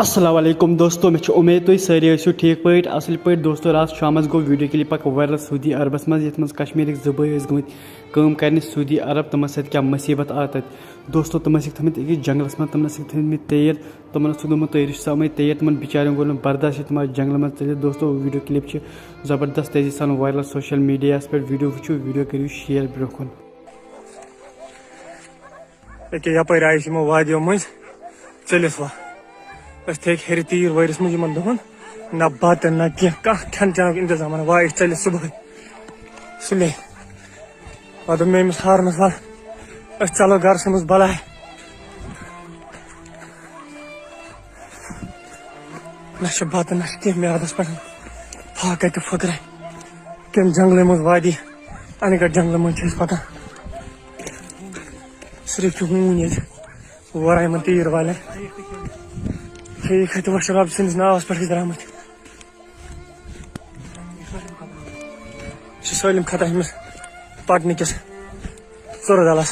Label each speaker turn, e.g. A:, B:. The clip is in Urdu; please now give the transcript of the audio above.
A: السلام علیکم دوستو میں امید تھی ساری ٲسِو ٹھیک پٲٹھۍ اصل پٲٹھۍ دوستو رات شامس گو ویڈیو کلپ اکھ وائرل سعودی عربس مز یتھ مز کشمیرک زٕ بٲے ٲسۍ گٔمٕتۍ کٲم کرنہِ سعودی عرب تمن سۭتۍ کیٛاہ مصیبت آو تتہِ دوستو تِم ٲسِکھ تھٲمٕتۍ أکِس جنگلس منٛز تِمن ٲسِکھ تھٲمٕتۍ تیٖر تِمن اوس دوٚپمُت تُہۍ رٔچھِو سا یِمے تیٖر تِمن بِچارٮ۪ن گوٚو نہٕ برداشٕے تِم آسہٕ جنگلہٕ منٛز ژٔلِتھ دوستو ویڈیو کلپ چھِ زبردست تیزی سان وائرل سوشل میڈیاہس پٮ۪ٹھ ویڈیو وٕچھِو ویڈیو کٔرِو شیر برونٛہہ کُن
B: أکیٛاہ یپٲرۍ آیہِ أسۍ یِمو وادیو مٔنٛزۍ ژٔلِتھ وۄنۍ أسۍ تھٲیِکھ ہیٚرِ تیٖر وٲرِس منٛز یِمن دۄہن نہ بتہٕ نہ کینٛہہ کانٛہہ کھٮ۪ن چٮ۪نُک انتظام وۄنۍ آیہِ أسۍ ژٔلِتھ صُبحٲے سُلے وۄنۍ دوٚپ مےٚ أمِس ہارنس وَل أسۍ ژَلو گرسٕے منٛز بلاے نہ چھِ بتہٕ نہ چھِ کینٛہہ میادس پٮ۪ٹھ پھاکھ کتہِ پھٕکرے کمہِ جنگلہٕ منٛز وادی انہِ گٔٹۍ جنگلہٕ منٛز چھِ أسۍ پکان صرف چھِ ہوٗنۍ ییٚتہِ ورٲے یِمن تیٖر والٮ۪ن ٹھیٖک ہے تہٕ وۄنۍ چھِ رۄبہٕ سٕنٛدِس ناوس پٮ۪ٹھ أسۍ درٛامٕتۍ یہِ چھِ سٲلِم خطا أمِس پٹنہٕ کِس ژُرٕ دلس